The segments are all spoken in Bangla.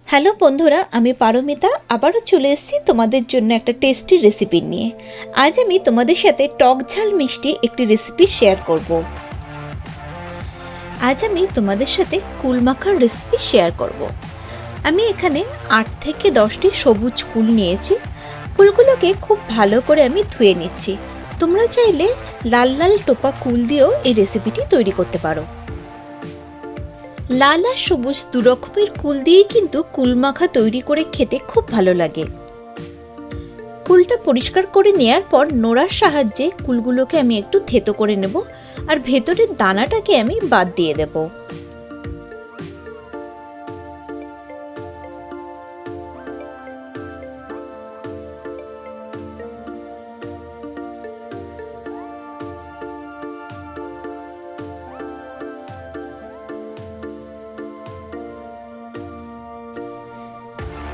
হ্যালো বন্ধুরা, আমি পারমিতা আবারও চলে এসেছি তোমাদের জন্য একটা টেস্টি রেসিপি নিয়ে। আজ আমি তোমাদের সাথে টক ঝাল মিষ্টি একটি রেসিপি শেয়ার করব। আজ আমি তোমাদের সাথে কুল মাখার রেসিপি শেয়ার করব। আমি এখানে 8 থেকে 10টি সবুজ কুল নিয়েছি। কুলগুলোকে খুব ভালো করে আমি ধুয়ে নিচ্ছি। তোমরা চাইলে লাল লাল টোপা কুল দিয়েও এই রেসিপিটি তৈরি করতে পারো। লাল আর সবুজ দু রকমের কুল দিয়েই কিন্তু কুল মাখা তৈরি করে খেতে খুব ভালো লাগে। কুলটা পরিষ্কার করে নেয়ার পর নোড়ার সাহায্যে কুলগুলোকে আমি একটু থেতো করে নেব আর ভেতরের দানাটাকে আমি বাদ দিয়ে দেব।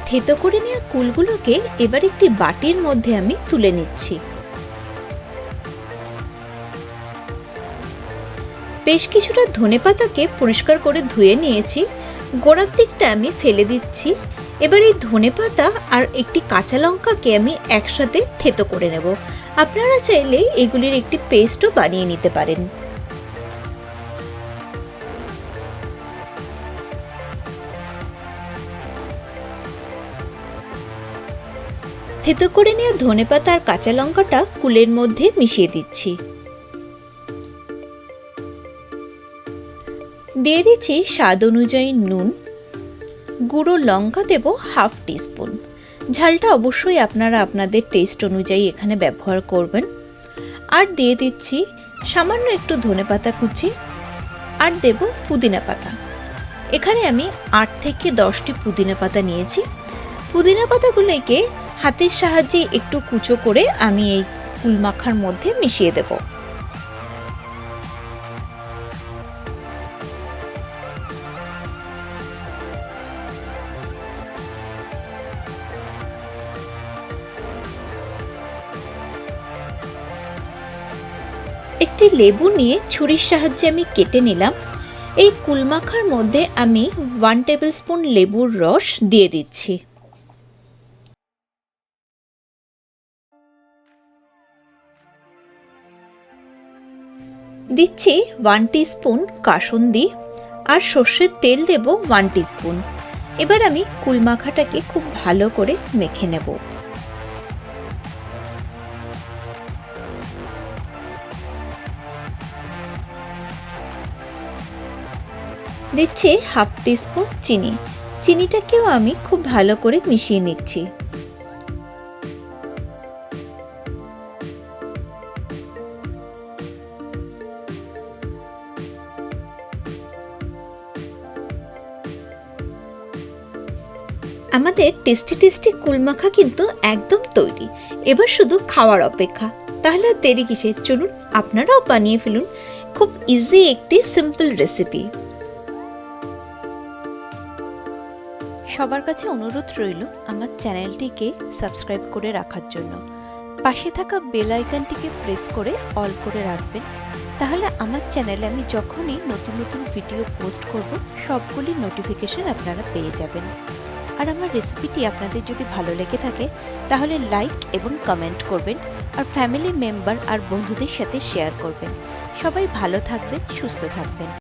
থেতো করে নেওয়া কুলগুলোকে এবার একটি বাটির মধ্যে আমি তুলে নিচ্ছি। বেশ কিছুটা ধনেপাতাকে পরিষ্কার করে ধুয়ে নিয়েছি, গোড়ার দিকটা আমি ফেলে দিচ্ছি। এবার এই ধনেপাতা আর একটি কাঁচা লঙ্কাকে আমি একসাথে থেতো করে নেব। আপনারা চাইলে এগুলির একটি পেস্টও বানিয়ে নিতে পারেন। থেতো করে নেওয়া ধনেপাতা আর কাঁচা লঙ্কাটা কুলের মধ্যে মিশিয়ে দিচ্ছি। দিয়ে দিচ্ছি স্বাদ অনুযায়ী নুন, গুঁড়ো লঙ্কা দেব হাফ টিস্পুন। ঝালটা অবশ্যই আপনারা আপনাদের টেস্ট অনুযায়ী এখানে ব্যবহার করবেন। আর দিয়ে দিচ্ছি সামান্য একটু ধনেপাতা কুচি আর দেব পুদিনা পাতা। এখানে আমি 8 থেকে 10টি পুদিনা পাতা নিয়েছি। পুদিনা পাতাগুলোকে হাতের সাহায্যে একটু কুচো করে আমি এই কুল মাখার মধ্যে মিশিয়ে দেব। একটি লেবু নিয়ে ছুরির সাহায্যে আমি কেটে নিলাম। এই কুল মাখার মধ্যে আমি 1 টেবিলস্পুন লেবুর রস দিয়ে দিচ্ছি। দিচ্ছি 1 টিস্পুন কাসুন্দি আর সর্ষের তেল দেব 1 টিস্পুন। এবার আমি কুল মাখাটাকে খুব ভালো করে মেখে নেব। দিচ্ছি হাফ টিস্পুন চিনি। চিনিটাকেও আমি খুব ভালো করে মিশিয়ে নিচ্ছি। আমাদের টেস্টি টেস্টি কুল মাখা কিন্তু একদম তৈরি। এবার শুধু খাওয়ার অপেক্ষা। তাহলে আর দেরি কিসের, চলুন আপনারাও বানিয়ে ফেলুন। খুব ইজি একটি সিম্পল রেসিপি। সবার কাছে অনুরোধ রইল আমার চ্যানেলটিকে সাবস্ক্রাইব করে রাখার জন্য। পাশে থাকা বেল আইকনটিকে প্রেস করে অল করে রাখবেন। তাহলে আমার চ্যানেলে আমি যখনই নতুন নতুন ভিডিও পোস্ট করব সবগুলি নোটিফিকেশন আপনারা পেয়ে যাবেন। আর আমার রেসিপিটি আপনাদের যদি ভালো লেগে থাকে তাহলে লাইক এবং কমেন্ট করবেন আর ফ্যামিলি মেম্বার আর বন্ধুদের সাথে শেয়ার করবেন। সবাই ভালো থাকবেন, সুস্থ থাকবেন।